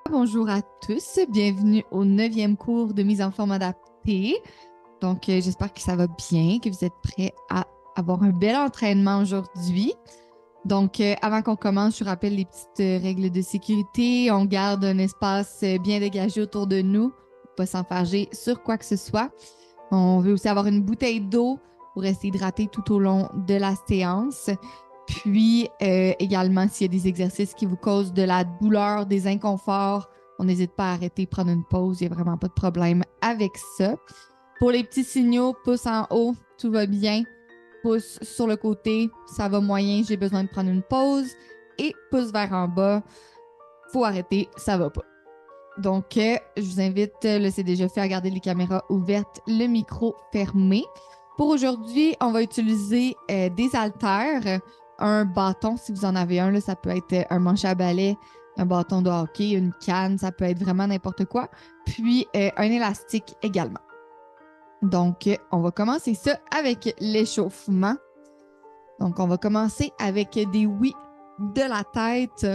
Bonjour à tous, bienvenue au 9e cours de mise en forme adaptée. Donc, j'espère que ça va bien, que vous êtes prêts à avoir un bel entraînement aujourd'hui. Donc, avant qu'on commence, je vous rappelle les petites règles de sécurité. On garde un espace bien dégagé autour de nous pour pas s'enfarger sur quoi que ce soit. On veut aussi avoir une bouteille d'eau pour rester hydraté tout au long de la séance. Puis, également, s'il y a des exercices qui vous causent de la douleur, des inconforts, on n'hésite pas à arrêter, prendre une pause. Il n'y a vraiment pas de problème avec ça. Pour les petits signaux, pouce en haut, tout va bien. Pouce sur le côté, ça va moyen, j'ai besoin de prendre une pause. Et pouce vers en bas, faut arrêter, ça va pas. Donc, je vous invite, c'est déjà fait, à garder les caméras ouvertes, le micro fermé. Pour aujourd'hui, on va utiliser des haltères, un bâton si vous en avez un, là, ça peut être un manche à balai, un bâton de hockey, une canne, ça peut être vraiment n'importe quoi. Puis, un élastique également. Donc, on va commencer ça avec l'échauffement. Donc, on va commencer avec des oui de la tête.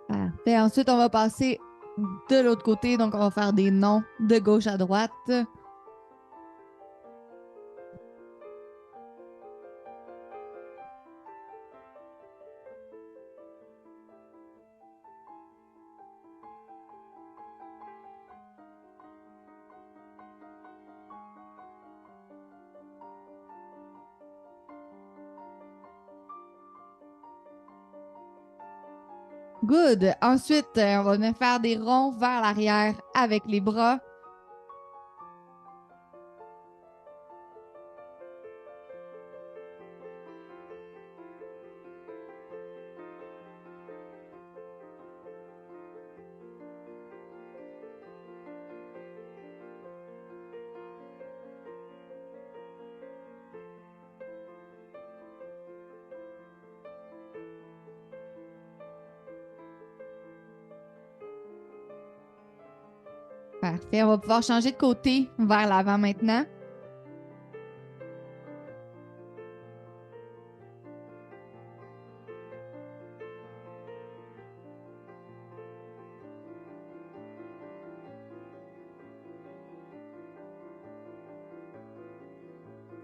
Parfait. Ensuite, on va passer de l'autre côté. Donc, on va faire des noms de gauche à droite. Good. Ensuite, on va venir faire des ronds vers l'arrière avec les bras. Parfait. On va pouvoir changer de côté vers l'avant maintenant.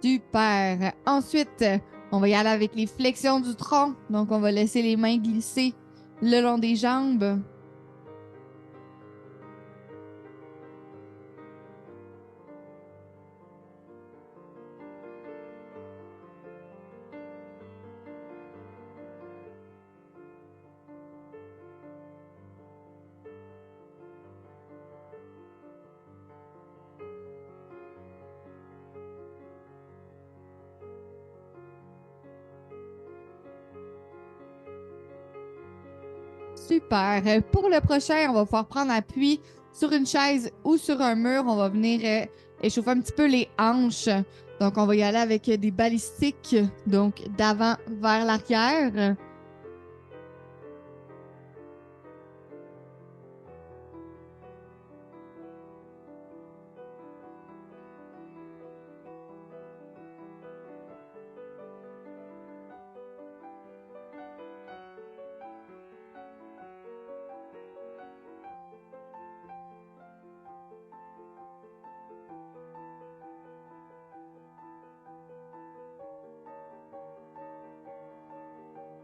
Super. Ensuite, on va y aller avec les flexions du tronc. Donc, on va laisser les mains glisser le long des jambes. Super. Pour le prochain, on va pouvoir prendre appui sur une chaise ou sur un mur. On va venir échauffer un petit peu les hanches. Donc, on va y aller avec des balistiques, donc d'avant vers l'arrière.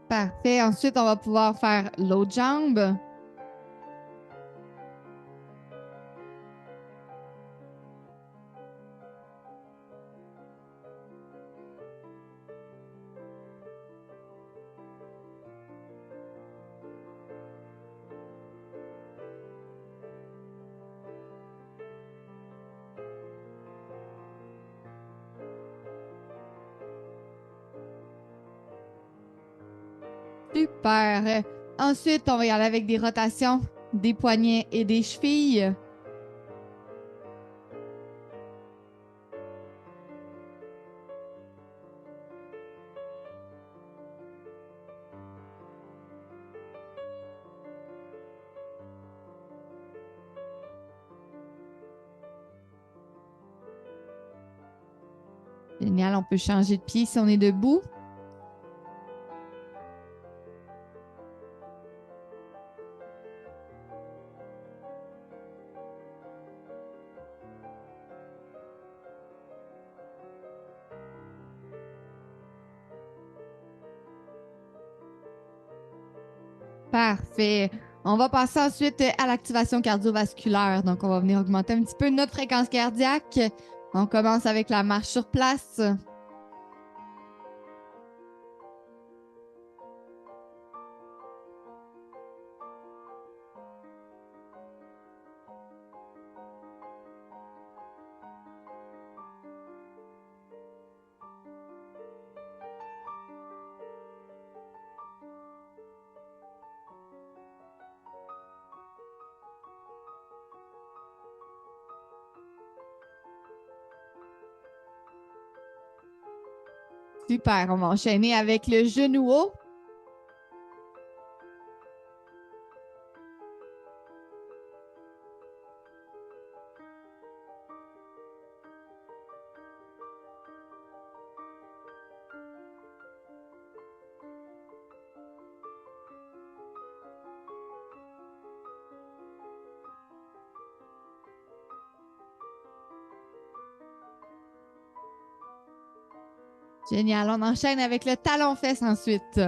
Parfait. Ensuite, on va pouvoir faire l'autre jambe. Super. Ensuite, on va y aller avec des rotations des poignets et des chevilles. Génial, on peut changer de pied si on est debout. Parfait. On va passer ensuite à l'activation cardiovasculaire. Donc, on va venir augmenter un petit peu notre fréquence cardiaque. On commence avec la marche sur place. Super, on va enchaîner avec le genou haut. Génial, on enchaîne avec le talon-fesse ensuite.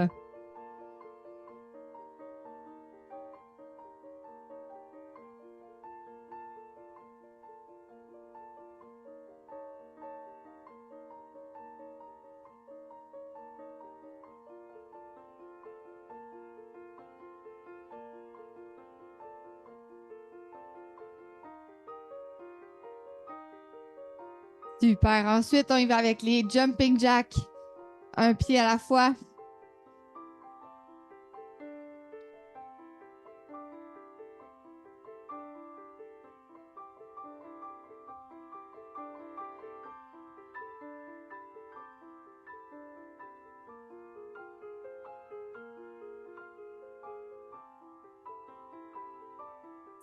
Super. Ensuite, on y va avec les jumping jacks. Un pied à la fois.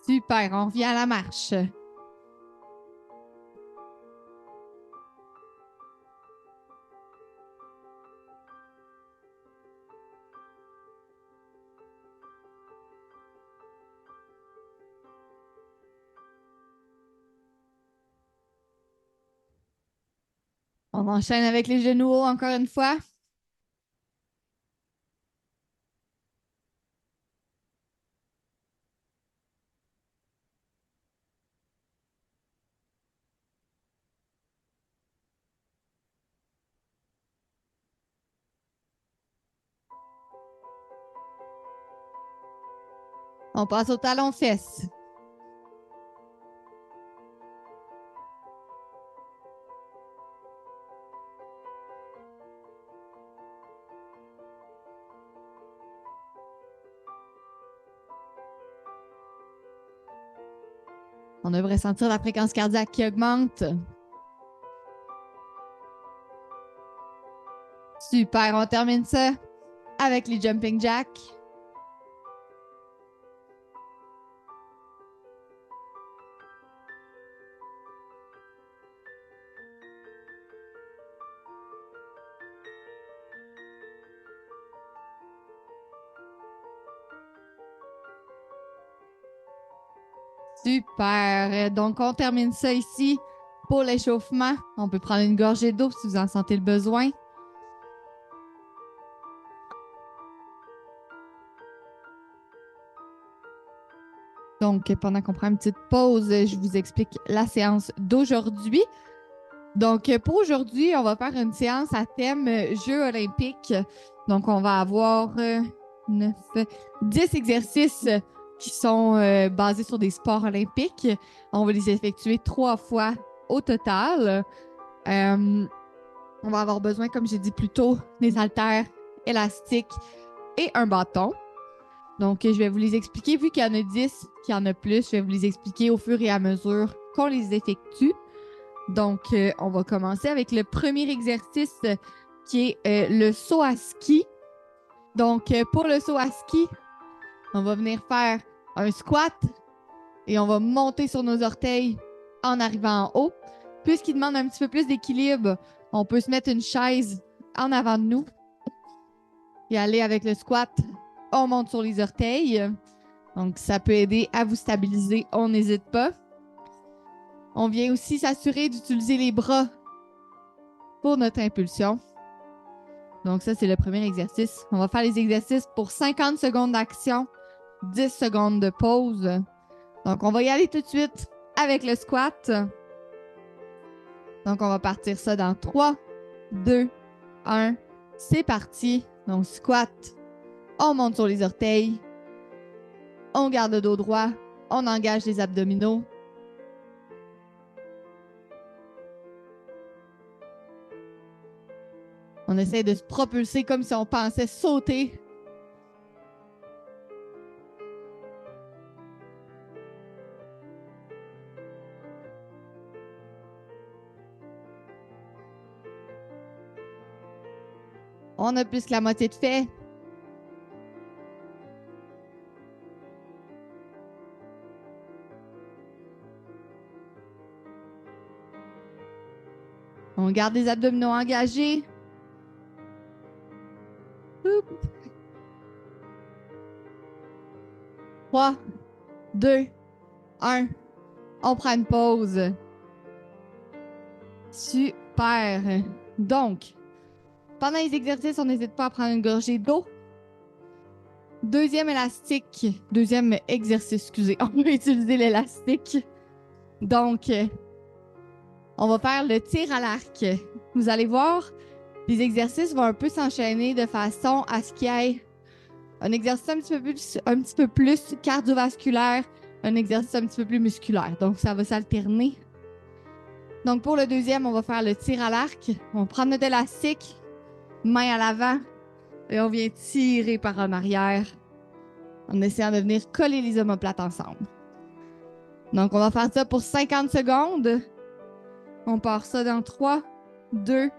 Super, on revient à la marche. On enchaîne avec les genoux hauts encore une fois. On passe au talon-fesse. On devrait sentir la fréquence cardiaque qui augmente. Super, on termine ça avec les jumping jacks. Super. Donc, on termine ça ici pour l'échauffement. On peut prendre une gorgée d'eau si vous en sentez le besoin. Donc, pendant qu'on prend une petite pause, je vous explique la séance d'aujourd'hui. Donc, pour aujourd'hui, on va faire une séance à thème Jeux olympiques. Donc, on va avoir 10 exercices qui sont basés sur des sports olympiques. On va les effectuer 3 fois au total. On va avoir besoin, comme j'ai dit plus tôt, des haltères élastiques et un bâton. Donc, je vais vous les expliquer. Vu qu'il y en a 10, qu'il y en a plus, je vais vous les expliquer au fur et à mesure qu'on les effectue. Donc, on va commencer avec le premier exercice qui est le saut à ski. Donc, pour le saut à ski, on va venir faire un squat et on va monter sur nos orteils en arrivant en haut. Puisqu'il demande un petit peu plus d'équilibre, On peut se mettre une chaise en avant de nous et aller avec le squat. On monte sur les orteils. Donc, ça peut aider à vous stabiliser. On n'hésite pas. On vient aussi s'assurer d'utiliser les bras pour notre impulsion. Donc, ça, c'est le premier exercice. On va faire les exercices pour 50 secondes d'action, 10 secondes de pause. Donc, on va y aller tout de suite avec le squat. Donc, on va partir ça dans 3, 2, 1. C'est parti. Donc, squat. On monte sur les orteils. On garde le dos droit. On engage les abdominaux. On essaie de se propulser comme si on pensait sauter. On a plus que la moitié de fait. On garde les abdominaux engagés. 3, 2, 1. On prend une pause. Super. Donc, pendant les exercices, on n'hésite pas à prendre une gorgée d'eau. Deuxième exercice, excusez. On va utiliser l'élastique. Donc, on va faire le tir à l'arc. Vous allez voir, les exercices vont un peu s'enchaîner de façon à ce qu'il y ait un exercice un petit peu plus cardiovasculaire, un exercice un petit peu plus musculaire. Donc, ça va s'alterner. Donc, pour le deuxième, on va faire le tir à l'arc. On prend notre élastique, main à l'avant, et on vient tirer par en arrière en essayant de venir coller les omoplates ensemble. Donc, on va faire ça pour 50 secondes. On part ça dans 3, 2,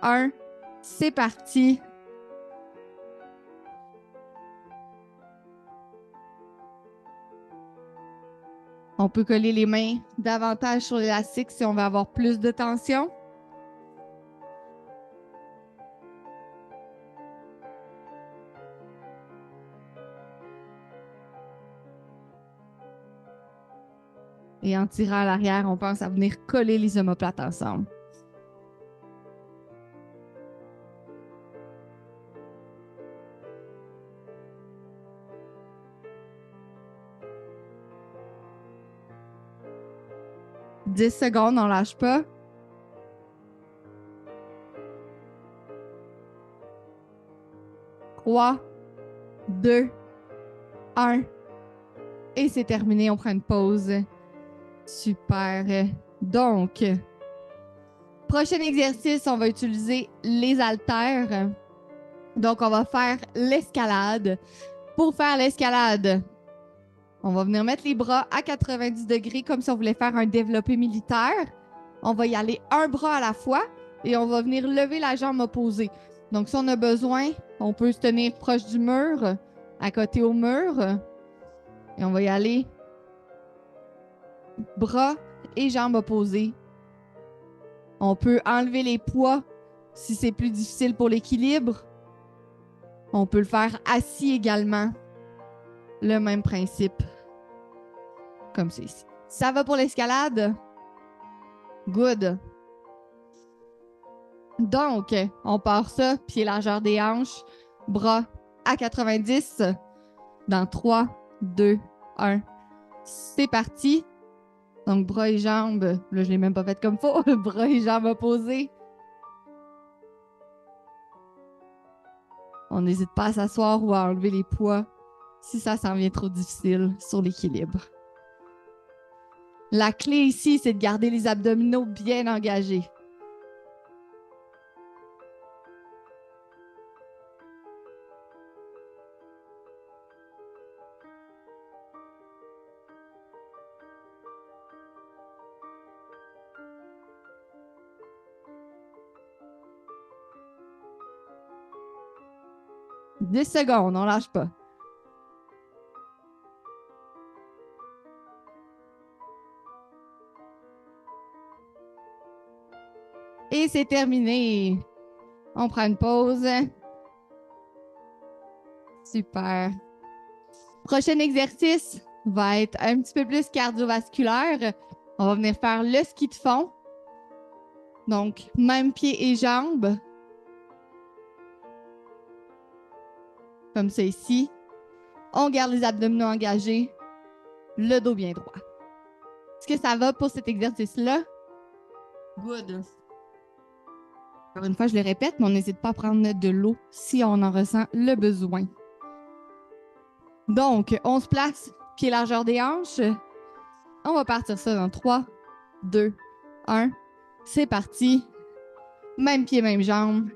1. C'est parti. On peut coller les mains davantage sur l'élastique si on veut avoir plus de tension. Et en tirant à l'arrière, on pense à venir coller les omoplates ensemble. « 10 secondes, on ne lâche pas. « 3, 2, 1. Et c'est terminé, on prend une pause. Super. Donc, prochain exercice, on va utiliser les haltères. Donc, on va faire l'escalade. Pour faire l'escalade, on va venir mettre les bras à 90 degrés comme si on voulait faire un développé militaire. On va y aller un bras à la fois et on va venir lever la jambe opposée. Donc, si on a besoin, on peut se tenir proche du mur, à côté au mur. Et on va y aller bras et jambes opposées. On peut enlever les poids si c'est plus difficile pour l'équilibre. On peut le faire assis également. Le même principe. Comme c'est ici. Ça va pour l'escalade? Good. Donc, on part ça, pied largeur des hanches, bras à 90. Dans 3, 2, 1. C'est parti. Donc, bras et jambes. Là, je ne l'ai même pas fait comme faut. Bras et jambes opposés. On n'hésite pas à s'asseoir ou à enlever les poids si ça s'en vient trop difficile sur l'équilibre. La clé ici, c'est de garder les abdominaux bien engagés. « 10 secondes, on lâche pas. Et c'est terminé. On prend une pause. Super. Prochain exercice va être un petit peu plus cardiovasculaire. On va venir faire le ski de fond. Donc, même pied et jambes. Comme ça ici. On garde les abdominaux engagés, le dos bien droit. Est-ce que ça va pour cet exercice-là? Good. Encore une fois, je le répète, mais on n'hésite pas à prendre de l'eau si on en ressent le besoin. Donc, on se place, pied largeur des hanches. On va partir ça dans 3, 2, 1. C'est parti. Même pied, même jambe.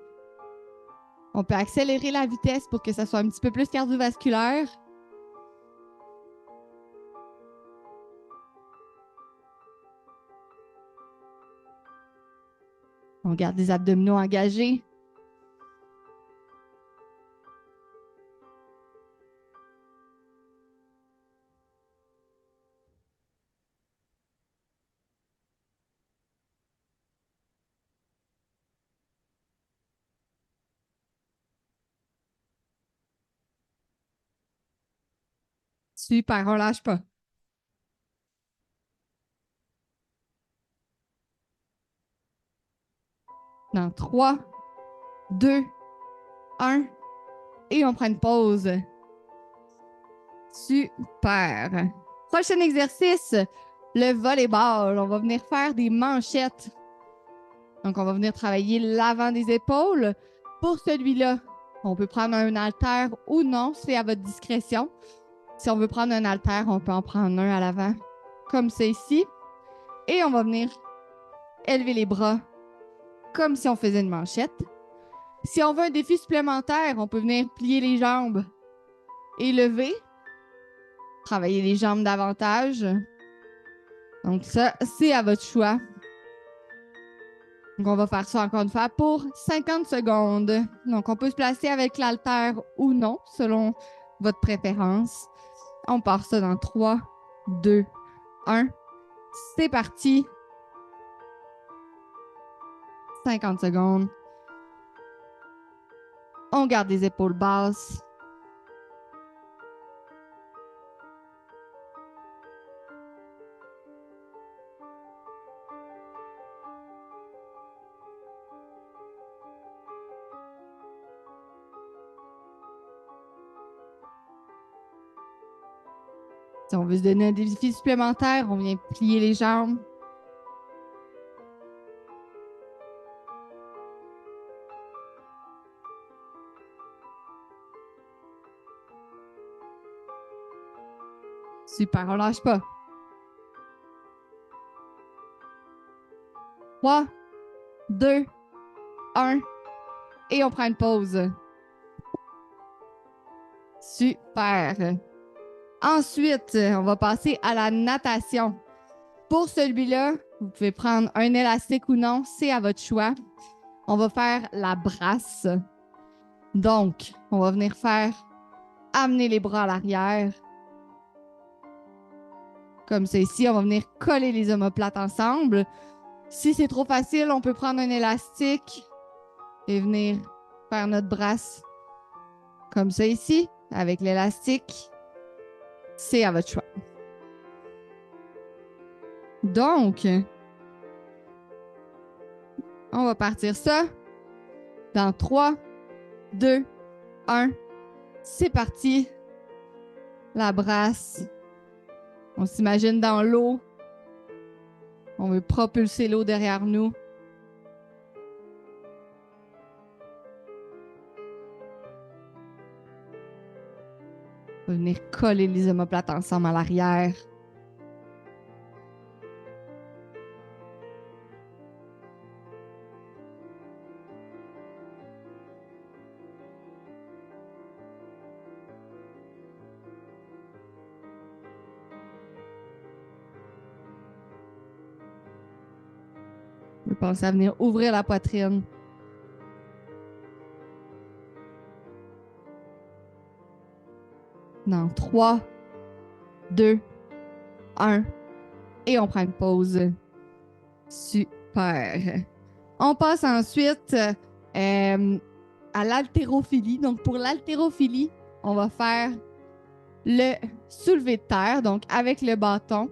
On peut accélérer la vitesse pour que ça soit un petit peu plus cardiovasculaire. On garde les abdominaux engagés. Super, on lâche pas. Dans 3, 2, 1. Et on prend une pause. Super. Prochain exercice, le volleyball. On va venir faire des manchettes. Donc, on va venir travailler l'avant des épaules. Pour celui-là, on peut prendre un haltère ou non, c'est à votre discrétion. Si on veut prendre un haltère, on peut en prendre un à l'avant, comme c'est ici. Et on va venir élever les bras comme si on faisait une manchette. Si on veut un défi supplémentaire, on peut venir plier les jambes et lever. Travailler les jambes davantage. Donc ça, c'est à votre choix. Donc on va faire ça encore une fois pour 50 secondes. Donc on peut se placer avec l'haltère ou non, selon votre préférence. On part ça dans 3, 2, 1. C'est parti. 50 secondes. On garde les épaules basses. Si on veut se donner un défi supplémentaire, on vient plier les jambes. Super, on lâche pas. 3, 2, 1. Et on prend une pause. Super. Ensuite, on va passer à la natation. Pour celui-là, vous pouvez prendre un élastique ou non, c'est à votre choix. On va faire la brasse. Donc, on va venir faire amener les bras à l'arrière. Comme ça ici, on va venir coller les omoplates ensemble. Si c'est trop facile, on peut prendre un élastique et venir faire notre brasse comme ça ici, avec l'élastique. C'est à votre choix. Donc, on va partir ça dans 3, 2, 1. C'est parti. La brasse. On s'imagine dans l'eau. On veut propulser l'eau derrière nous. On va venir coller les omoplates ensemble à l'arrière. On pense à venir ouvrir la poitrine. Dans 3, 2, 1. Et on prend une pause. Super. On passe ensuite à l'haltérophilie. Donc, pour l'haltérophilie, on va faire le soulevé de terre, donc avec le bâton,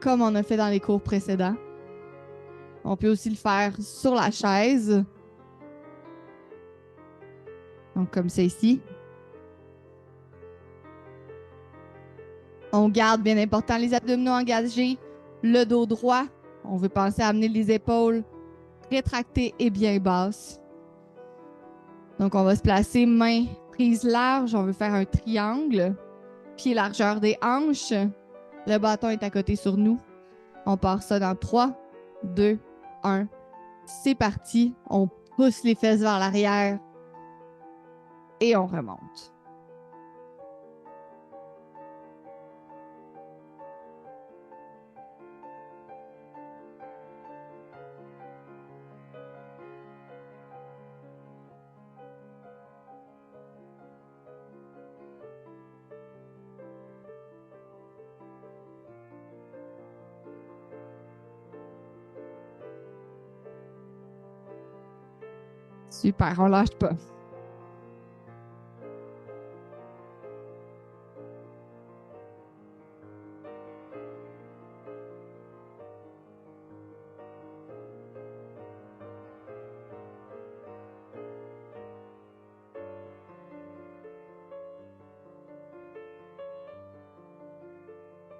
comme on a fait dans les cours précédents. On peut aussi le faire sur la chaise. Donc, comme ça ici. On garde, bien important, les abdominaux engagés, le dos droit. On veut penser à amener les épaules rétractées et bien basses. Donc, on va se placer main prise large. On veut faire un triangle. Pied largeur des hanches. Le bâton est à côté sur nous. On part ça dans 3, 2, 1. C'est parti. On pousse les fesses vers l'arrière et on remonte. Super, on lâche pas.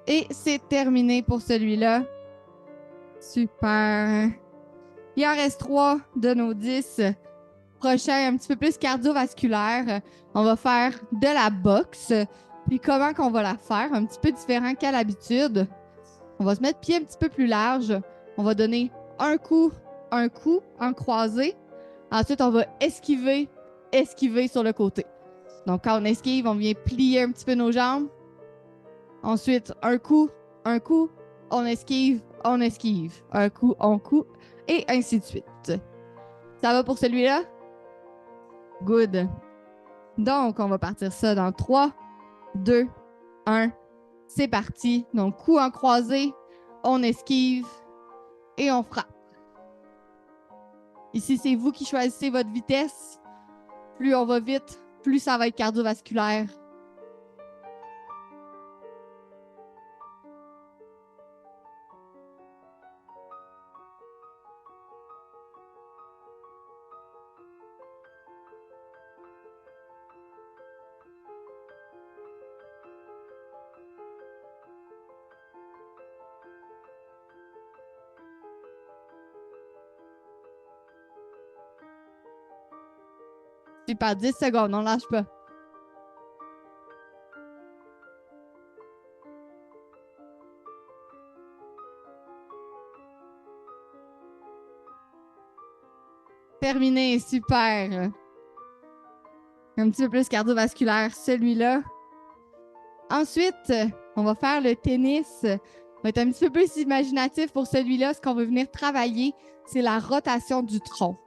Et c'est terminé pour celui-là. Super. Il en reste 3 de nos 10. Prochain, un petit peu plus cardiovasculaire. On va faire de la boxe. Puis comment qu'on va la faire? Un petit peu différent qu'à l'habitude. On va se mettre pied un petit peu plus large. On va donner un coup en croisé. Ensuite, on va esquiver sur le côté. Donc, quand on esquive, on vient plier un petit peu nos jambes. Ensuite, un coup, on esquive. Un coup, on coupe, et ainsi de suite. Ça va pour celui-là? Good. Donc, on va partir ça dans 3, 2, 1. C'est parti. Donc, coup en croisé, on esquive et on frappe. Ici, c'est vous qui choisissez votre vitesse. Plus on va vite, plus ça va être cardiovasculaire. Super, 10 secondes, on lâche pas. Terminé, super. Un petit peu plus cardiovasculaire, celui-là. Ensuite, on va faire le tennis. On va être un petit peu plus imaginatif pour celui-là. Ce qu'on veut venir travailler, c'est la rotation du tronc.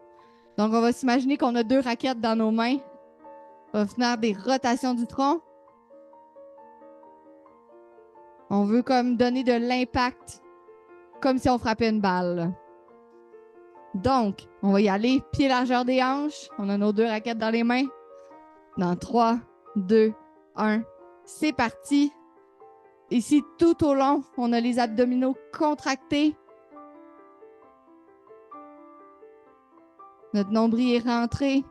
Donc, on va s'imaginer qu'on a 2 raquettes dans nos mains. On va faire des rotations du tronc. On veut comme donner de l'impact, comme si on frappait une balle. Donc, on va y aller, pied largeur des hanches. On a nos 2 raquettes dans les mains. Dans 3, 2, 1, c'est parti. Ici, tout au long, on a les abdominaux contractés. Notre nombril est rentré.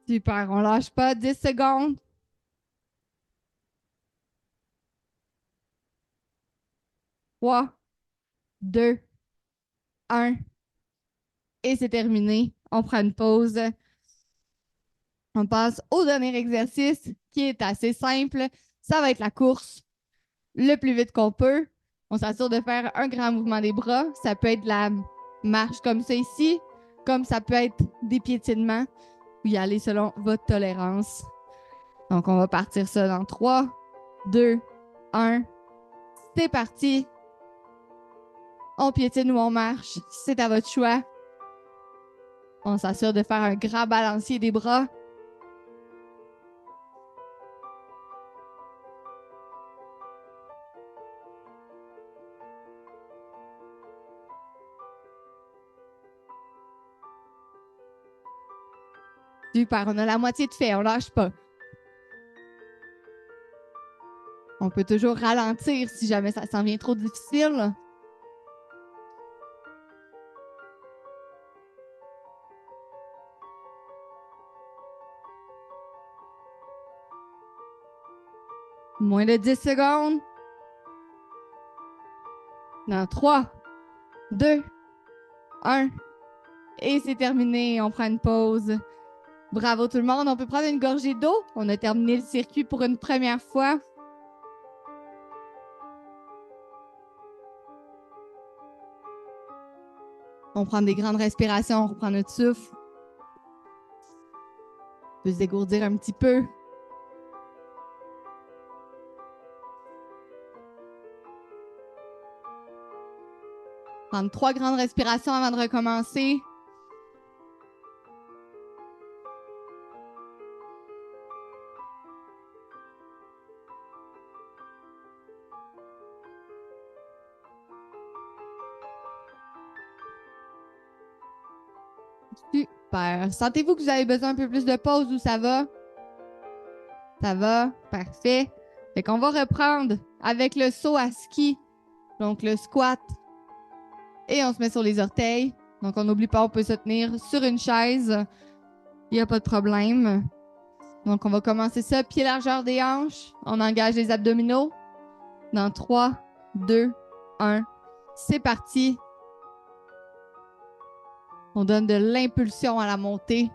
Super, on lâche pas. 10 secondes. Trois, 2, 1. Et c'est terminé. On prend une pause. On passe au dernier exercice qui est assez simple. Ça va être la course le plus vite qu'on peut. On s'assure de faire un grand mouvement des bras. Ça peut être de la marche comme ça ici. comme ça peut être des piétinements, ou y aller selon votre tolérance. Donc, on va partir ça dans 3, 2, 1. C'est parti. On piétine ou on marche. C'est à votre choix. On s'assure de faire un grand balancier des bras. Super, on a la moitié de fait, on lâche pas. On peut toujours ralentir si jamais ça s'en vient trop difficile. Moins de 10 secondes. Dans 3, 2, 1. Et c'est terminé. On prend une pause. Bravo tout le monde. On peut prendre une gorgée d'eau. On a terminé le circuit pour une première fois. On prend des grandes respirations. On reprend notre souffle. On peut se dégourdir un petit peu. Prendre 3 grandes respirations avant de recommencer. Super. Sentez-vous que vous avez besoin un peu plus de pause ou ça va? Ça va? Parfait. Fait qu'on va reprendre avec le saut à ski. Donc, le squat. Et on se met sur les orteils. Donc, on n'oublie pas, on peut se tenir sur une chaise. Il n'y a pas de problème. Donc, on va commencer ça. Pied largeur des hanches. On engage les abdominaux. Dans 3, 2, 1. C'est parti. On donne de l'impulsion à la montée.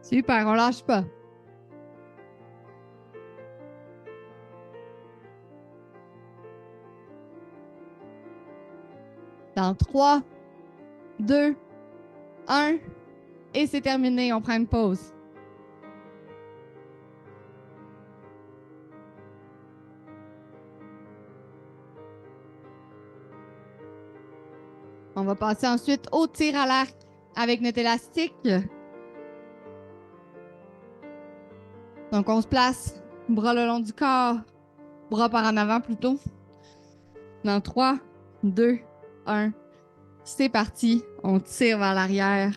Super, on lâche pas. Dans 3, 2, 1. Et c'est terminé. On prend une pause. On va passer ensuite au tir à l'arc avec notre élastique. Donc, on se place, bras le long du corps, bras par en avant plutôt. Dans 3, 2, 1. C'est parti. On tire vers l'arrière.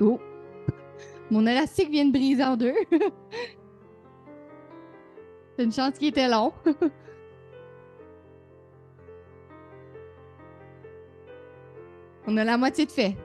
Oh! Mon élastique vient de briser en deux. C'est une chance qu'il était long. On a la moitié de fait.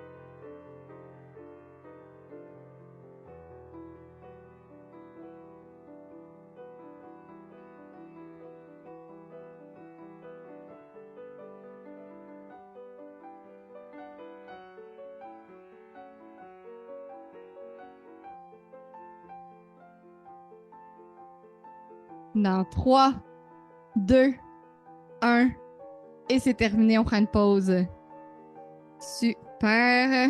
Dans 3, 2, 1. Et c'est terminé. On prend une pause. Super.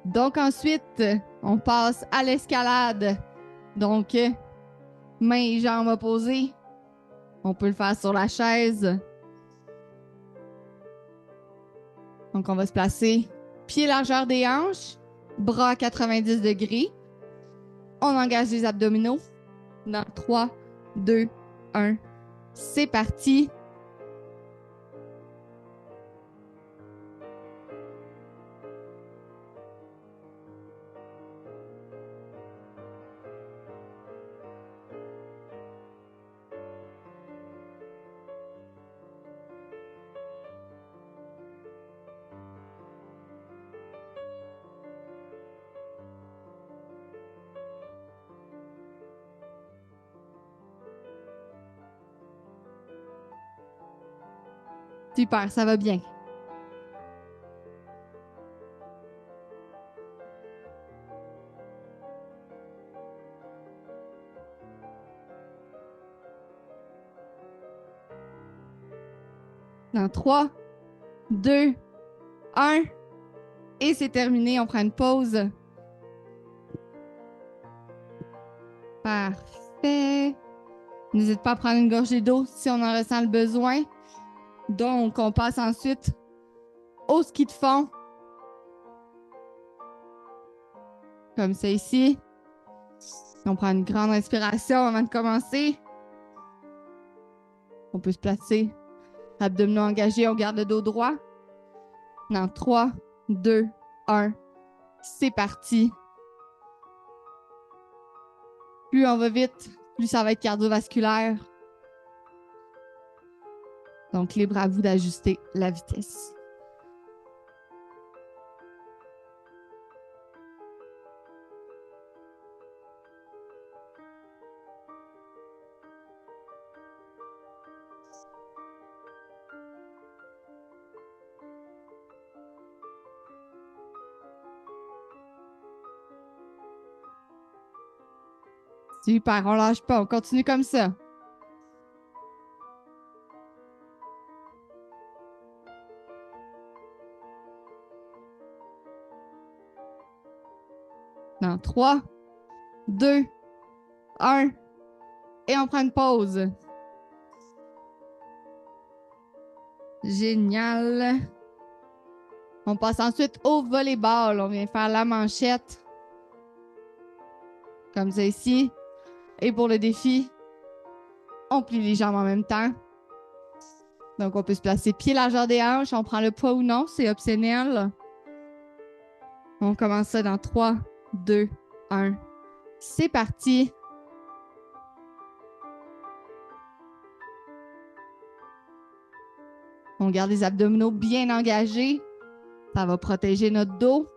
Donc ensuite, on passe à l'escalade. Donc, mains et jambes opposées. On peut le faire sur la chaise. Donc, on va se placer pied largeur des hanches, bras à 90 degrés. On engage les abdominaux. Dans 3, 2, 1. C'est parti. Super, ça va bien. Dans 3, 2, 1. Et c'est terminé. On prend une pause. Parfait. N'hésite pas à prendre une gorgée d'eau si on en ressent le besoin. Donc, on passe ensuite au ski de fond. Comme ça ici. On prend une grande respiration avant de commencer. On peut se placer. Abdominaux engagés, on garde le dos droit. Dans 3, 2, 1. C'est parti. Plus on va vite, plus ça va être cardiovasculaire. Donc, libre à vous d'ajuster la vitesse. Super, on lâche pas, on continue comme ça. Dans 3, 2, 1. Et on prend une pause. Génial. On passe ensuite au volleyball. On vient faire la manchette. Comme ça ici. Et pour le défi, on plie les jambes en même temps. Donc, on peut se placer pied largeur des hanches. On prend le poids ou non, c'est optionnel. On commence ça dans 3, 2, 1. C'est parti. On garde les abdominaux bien engagés. Ça va protéger notre dos.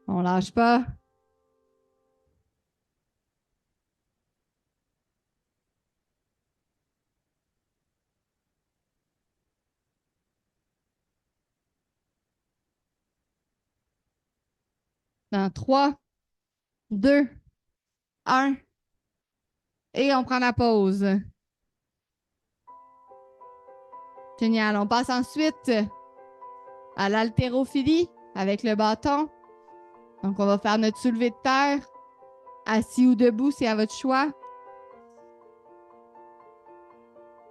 On lâche pas. Dans 3, 2, 1. Et on prend la pause. Génial. On passe ensuite à l'haltérophilie avec le bâton. Donc, on va faire notre soulevé de terre. Assis ou debout, c'est à votre choix.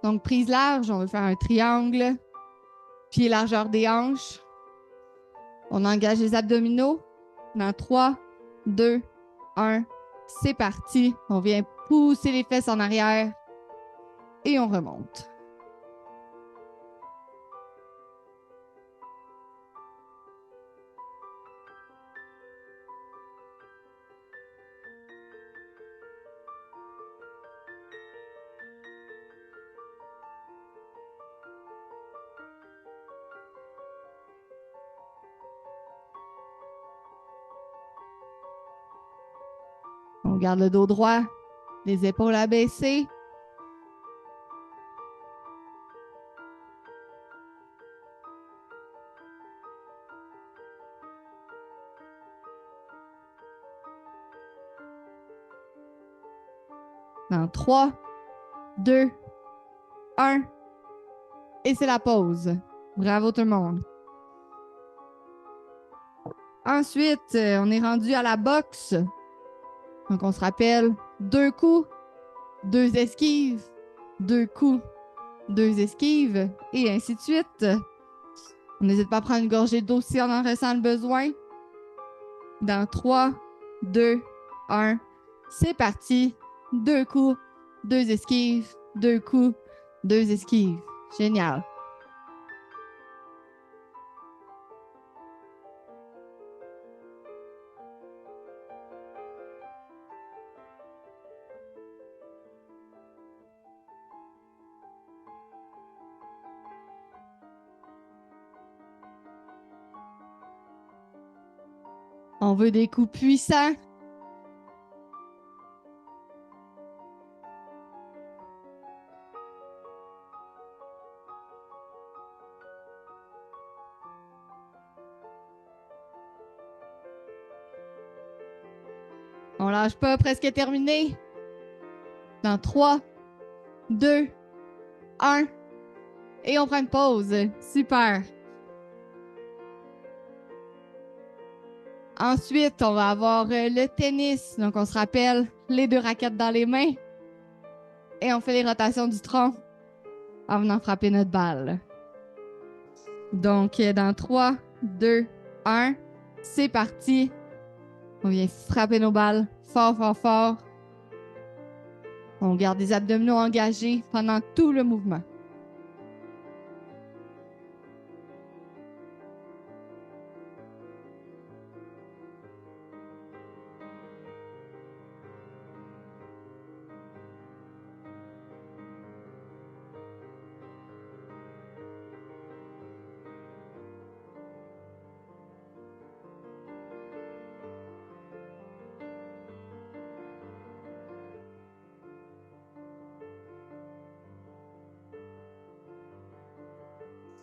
Donc, prise large, on va faire un triangle. Pied largeur des hanches. On engage les abdominaux. Dans 3, 2, 1. C'est parti. On vient pousser les fesses en arrière. Et on remonte. On garde le dos droit, les épaules abaissées. Dans 3, 2, 1. Et c'est la pause. Bravo tout le monde. Ensuite, on est rendu à la boxe. Donc, on se rappelle 2 coups, 2 esquives, 2 coups, 2 esquives, et ainsi de suite. On n'hésite pas à prendre une gorgée d'eau si on en ressent le besoin. Dans 3, 2, 1. C'est parti. 2 coups, 2 esquives, 2 coups, 2 esquives. Génial. On veut des coups puissants. On lâche pas, presque terminé. Dans 3, 2, 1. Et on prend une pause. Super. Ensuite, on va avoir le tennis. Donc, on se rappelle les 2 raquettes dans les mains. Et on fait les rotations du tronc en venant frapper notre balle. Donc, dans 3, 2, 1, c'est parti. On vient frapper nos balles fort, fort, fort. On garde les abdominaux engagés pendant tout le mouvement.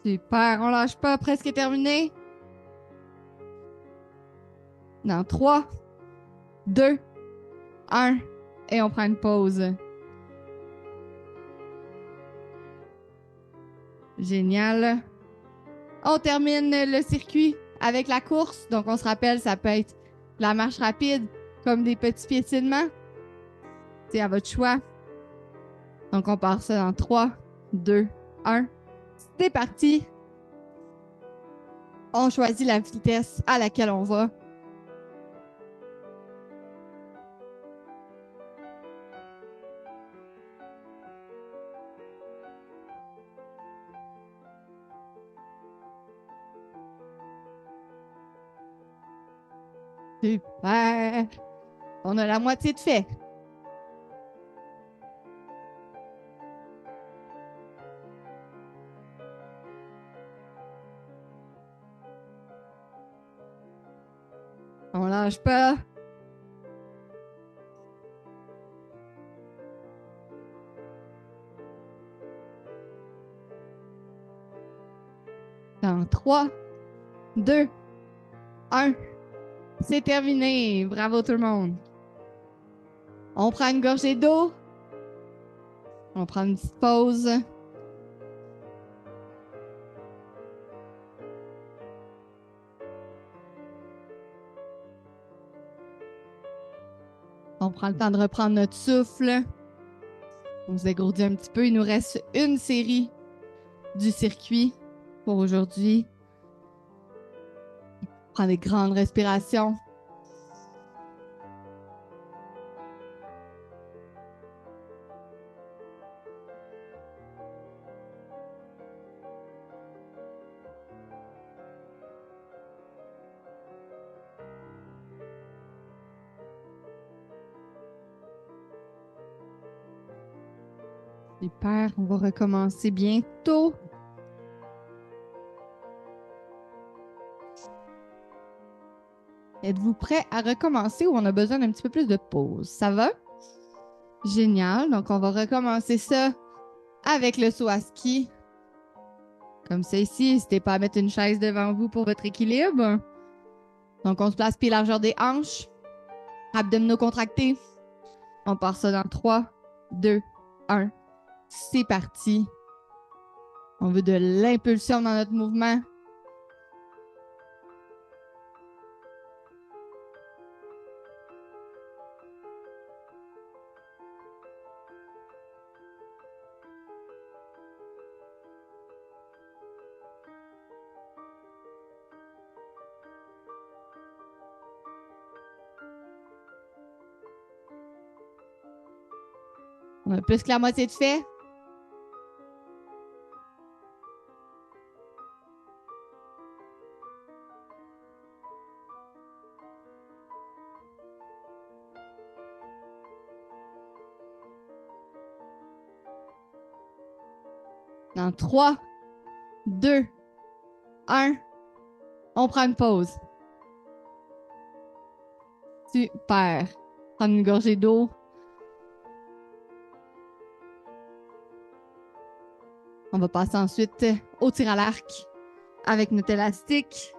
Super, on lâche pas, presque terminé. Dans 3, 2, 1, et on prend une pause. Génial. On termine le circuit avec la course. Donc, on se rappelle, ça peut être la marche rapide, comme des petits piétinements. C'est à votre choix. Donc, on part ça dans 3, 2, 1. C'est parti. On choisit la vitesse à laquelle on va. Super. On a la moitié de fait. On lâche pas. Dans 3, 2, 1. C'est terminé. Bravo tout le monde. On prend une gorgée d'eau. On prend une petite pause. On prend le temps de reprendre notre souffle. On se dégourdit un petit peu. Il nous reste une série du circuit pour aujourd'hui. On prend des grandes respirations. Super, on va recommencer bientôt. Êtes-vous prêts à recommencer ou on a besoin d'un petit peu plus de pause? Ça va? Génial. Donc, on va recommencer ça avec le saut à ski. Comme ça ici, n'hésitez pas à mettre une chaise devant vous pour votre équilibre. Donc, on se place pied largeur des hanches. Abdominaux contractés. On part ça dans 3, 2, 1. C'est parti. On veut de l'impulsion dans notre mouvement. On a plus que la moitié de fait. Dans 3, 2, 1, on prend une pause. Super. Prendre une gorgée d'eau. On va passer ensuite au tir à l'arc avec notre élastique.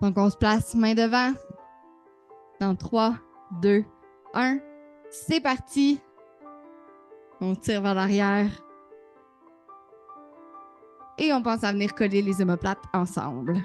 Donc, on se place main devant. Dans 3, 2, 1. C'est parti. On tire vers l'arrière. Et on pense à venir coller les omoplates ensemble.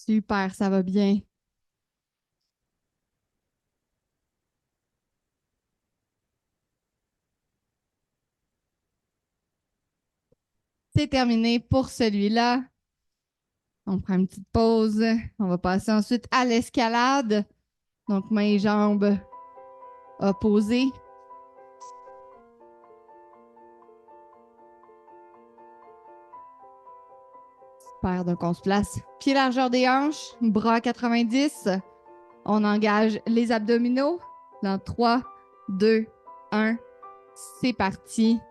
Super, ça va bien. C'est terminé pour celui-là. On prend une petite pause. On va passer ensuite à l'escalade. Donc, mains et jambes opposées. Super, donc on se place pied largeur des hanches, bras à 90. On engage les abdominaux dans 3, 2, 1. C'est parti.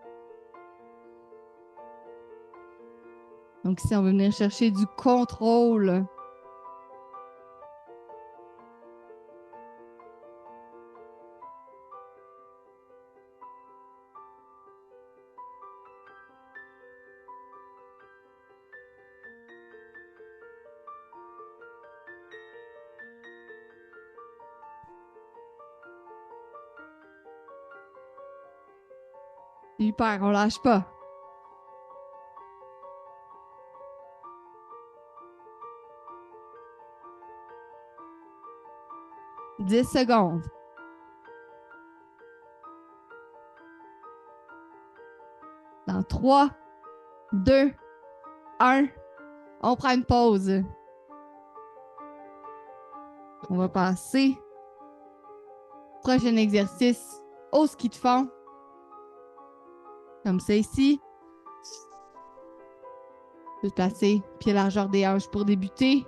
Donc ici, on va venir chercher du contrôle. Super, on lâche pas. « 10 secondes. Dans 3, 2, 1. On prend une pause. On va passer. Prochain exercice au ski de fond. Comme ça ici. Je vais placer pied largeur des hanches pour débuter.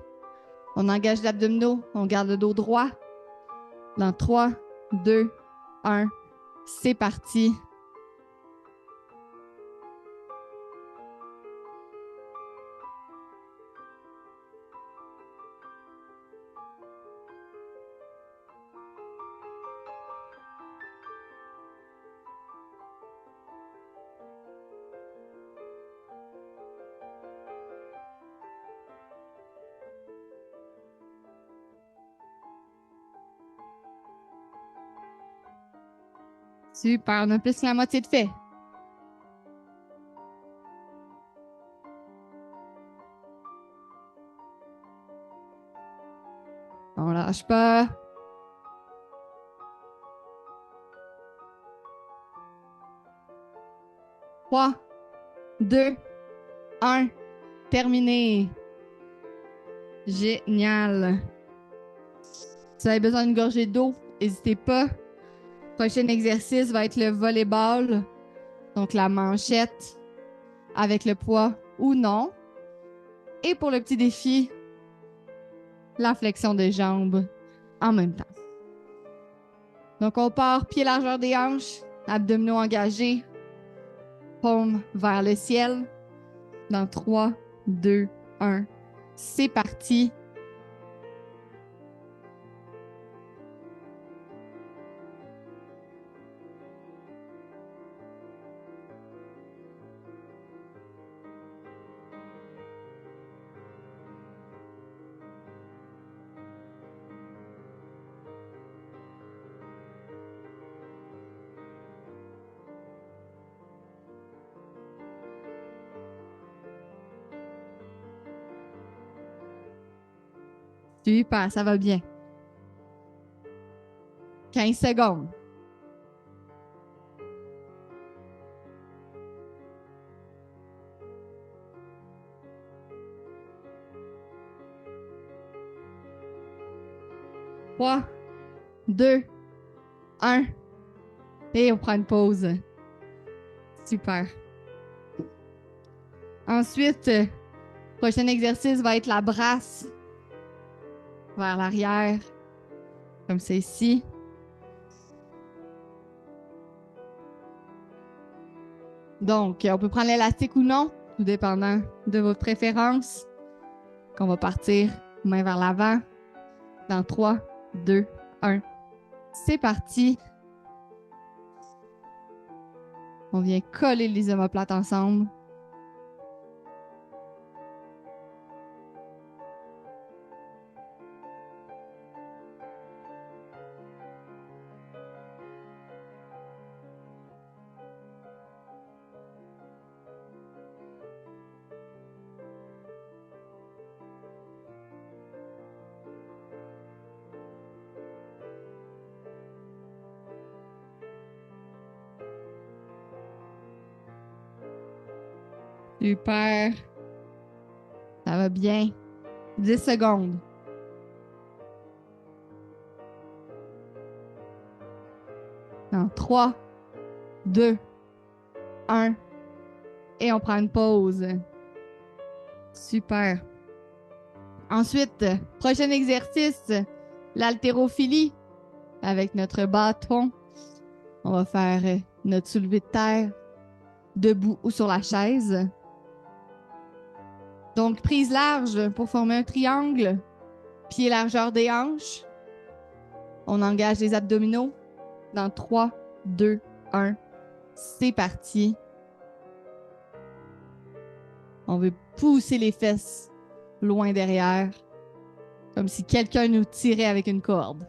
On engage l'abdominaux. On garde le dos droit. Dans 3, 2, 1. C'est parti. Super, on a plus que la moitié de fait. On lâche pas. Trois, 2, 1. Terminé. Génial. Si vous avez besoin d'une gorgée d'eau, n'hésitez pas. Prochain exercice va être le volleyball. Donc la manchette avec le poids ou non. Et pour le petit défi, la flexion des jambes en même temps. Donc on part pied largeur des hanches, abdominaux engagés, paume vers le ciel. Dans 3, 2, 1. C'est parti. Super, ça va bien. 15 secondes. 3, 2, 1. Et on prend une pause. Super. Ensuite, prochain exercice va être la brasse vers l'arrière, comme c'est ici. Donc, on peut prendre l'élastique ou non, tout dépendant de votre préférence. On va partir main vers l'avant dans 3, 2, 1. C'est parti. On vient coller les omoplates ensemble. Super. Ça va bien. 10 secondes. Dans 3, 2, 1. Et on prend une pause. Super. Ensuite, prochain exercice, l'haltérophilie avec notre bâton. On va faire notre soulevé de terre debout ou sur la chaise. Donc, prise large pour former un triangle. Pied largeur des hanches. On engage les abdominaux dans 3, 2, 1. C'est parti. On veut pousser les fesses loin derrière, comme si quelqu'un nous tirait avec une corde.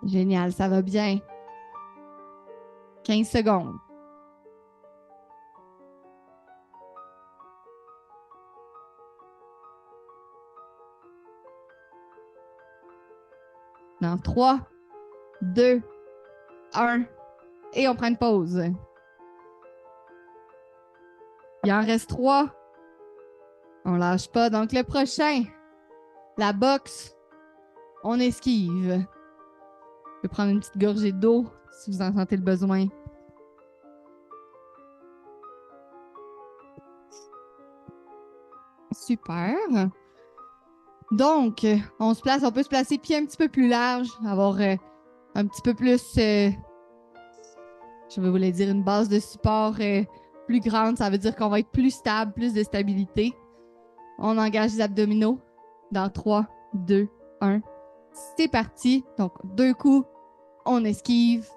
Génial, ça va bien. 15 secondes. Dans 3, 2, 1. Et on prend une pause. Il en reste 3. On lâche pas. Donc, le prochain, la boxe, on esquive. Je vais prendre une petite gorgée d'eau si vous en sentez le besoin. Super. Donc, on peut se placer pied un petit peu plus large, avoir un petit peu plus, je vais vous le dire, une base de support plus grande. Ça veut dire qu'on va être plus stable, plus de stabilité. On engage les abdominaux dans 3, 2, 1. C'est parti. Donc, 2 coups, on esquive.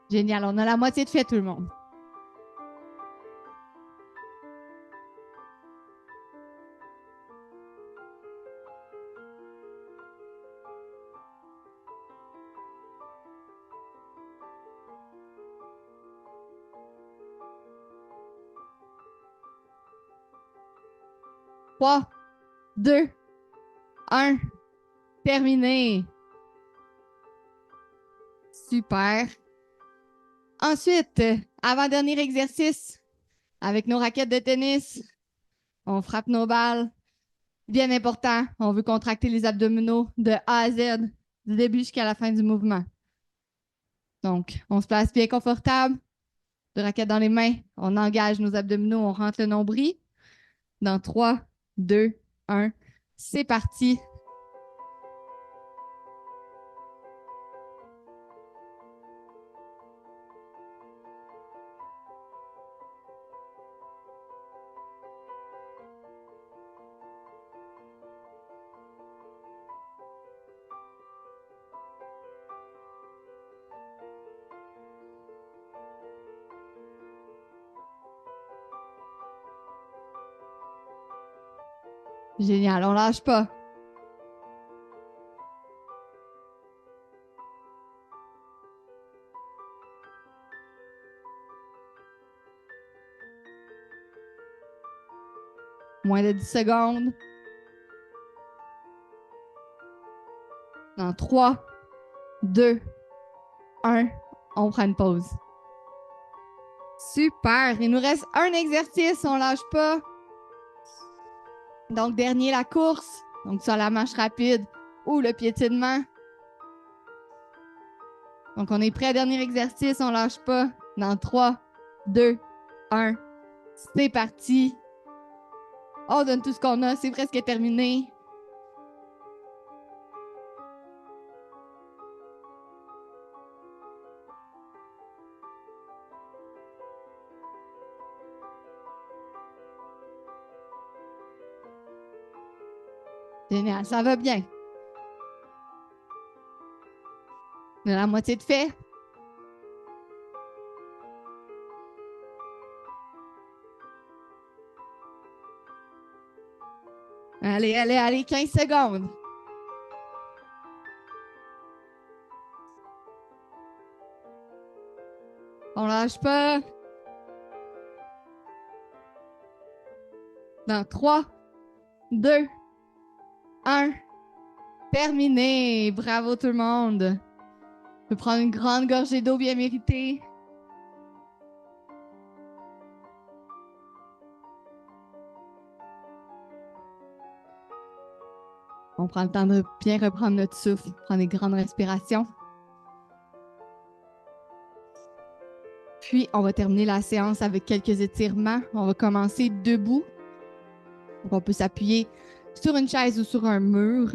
Génial, on a la moitié de fait, tout le monde. Trois, 2, 1. Terminé. Super. Ensuite, avant-dernier exercice, avec nos raquettes de tennis, on frappe nos balles. Bien important, on veut contracter les abdominaux de A à Z, du début jusqu'à la fin du mouvement. Donc, on se place bien confortable, de raquettes dans les mains, on engage nos abdominaux, on rentre le nombril. Dans 3, 2, 1, c'est parti. Génial, on lâche pas. Moins de 10 secondes. Dans 3, 2, 1, on prend une pause. Super! Il nous reste un exercice, on lâche pas. Donc, dernier, la course. Donc, soit la marche rapide ou le piétinement. Donc, on est prêt. Dernier exercice, on lâche pas. Dans 3, 2, 1. C'est parti. On donne tout ce qu'on a. C'est presque terminé. Génial, ça va bien. On a la moitié de fait. Allez, allez, allez, 15 secondes. On lâche pas. Dans 3, 2, 1. Terminé. Bravo tout le monde. On peut prendre une grande gorgée d'eau bien méritée. On prend le temps de bien reprendre notre souffle, prendre des grandes respirations. Puis, on va terminer la séance avec quelques étirements. On va commencer debout. Donc, on peut s'appuyer sur une chaise ou sur un mur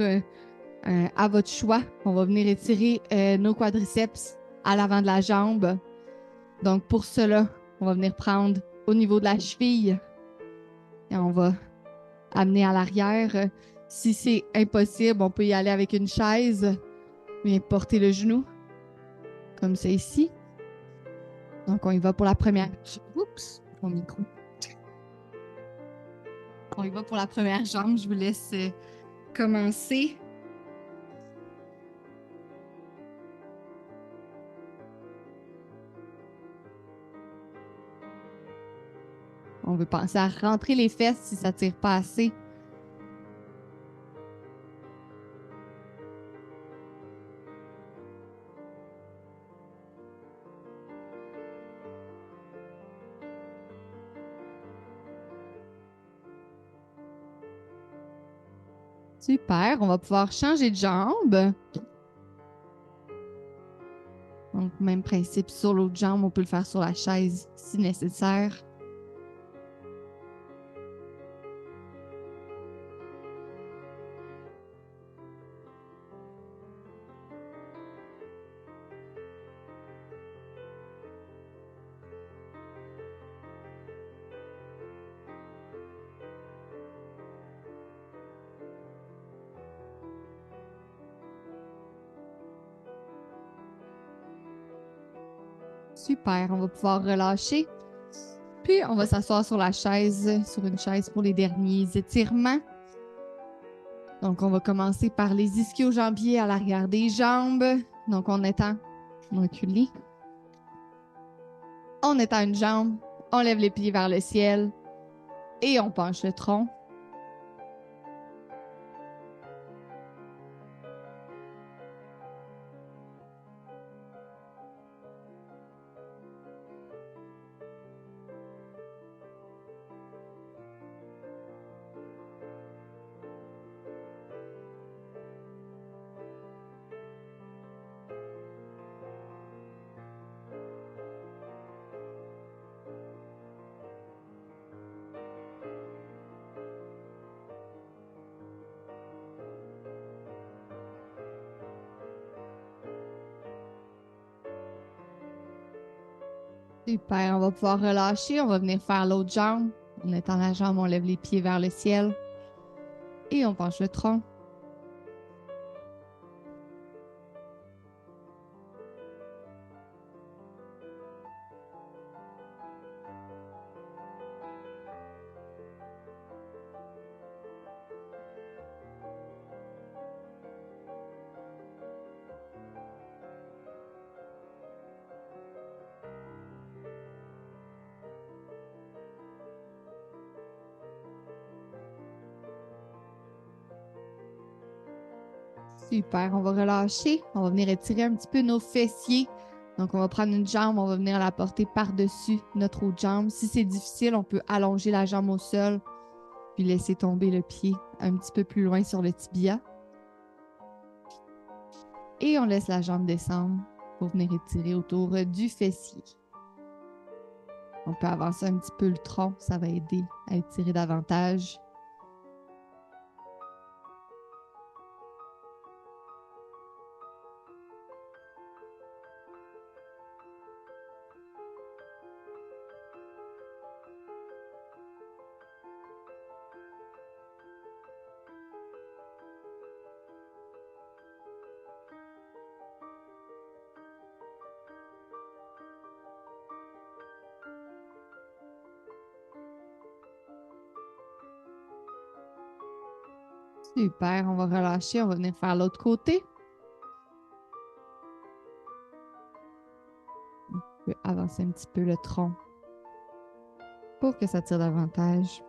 à votre choix. On va venir étirer nos quadriceps à l'avant de la jambe. Donc, pour cela, on va venir prendre au niveau de la cheville et on va amener à l'arrière. Si c'est impossible, on peut y aller avec une chaise, mais porter le genou, comme ça ici. Donc, on y va pour la première. Oups, mon micro. On y va pour la première jambe. Je vous laisse commencer. On veut penser à rentrer les fesses si ça ne tire pas assez. Super, on va pouvoir changer de jambe. Donc, même principe sur l'autre jambe, on peut le faire sur la chaise si nécessaire. Super, on va pouvoir relâcher. Puis, on va s'asseoir sur la chaise, sur une chaise pour les derniers étirements. Donc, on va commencer par les ischio-jambiers à l'arrière des jambes. Donc, on étend nos culis. On étend une jambe, on lève les pieds vers le ciel et on penche le tronc. Super, on va pouvoir relâcher. On va venir faire l'autre jambe. On étend la jambe, on lève les pieds vers le ciel et on penche le tronc. Super, on va relâcher. On va venir étirer un petit peu nos fessiers. Donc, on va prendre une jambe, on va venir la porter par-dessus notre autre jambe. Si c'est difficile, on peut allonger la jambe au sol, puis laisser tomber le pied un petit peu plus loin sur le tibia. Et on laisse la jambe descendre pour venir étirer autour du fessier. On peut avancer un petit peu le tronc, ça va aider à étirer davantage. Super, on va relâcher, on va venir faire l'autre côté. On peut avancer un petit peu le tronc pour que ça tire davantage.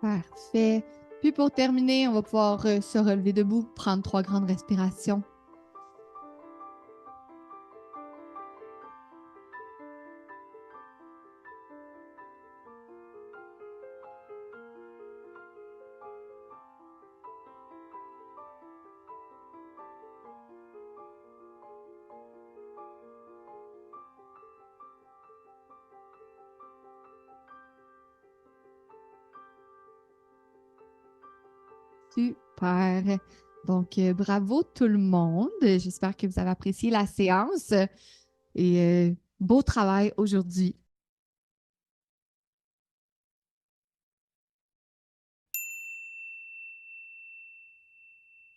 Parfait. Puis pour terminer, on va pouvoir se relever debout, prendre 3 grandes respirations. Super. Donc, bravo tout le monde. J'espère que vous avez apprécié la séance et beau travail aujourd'hui.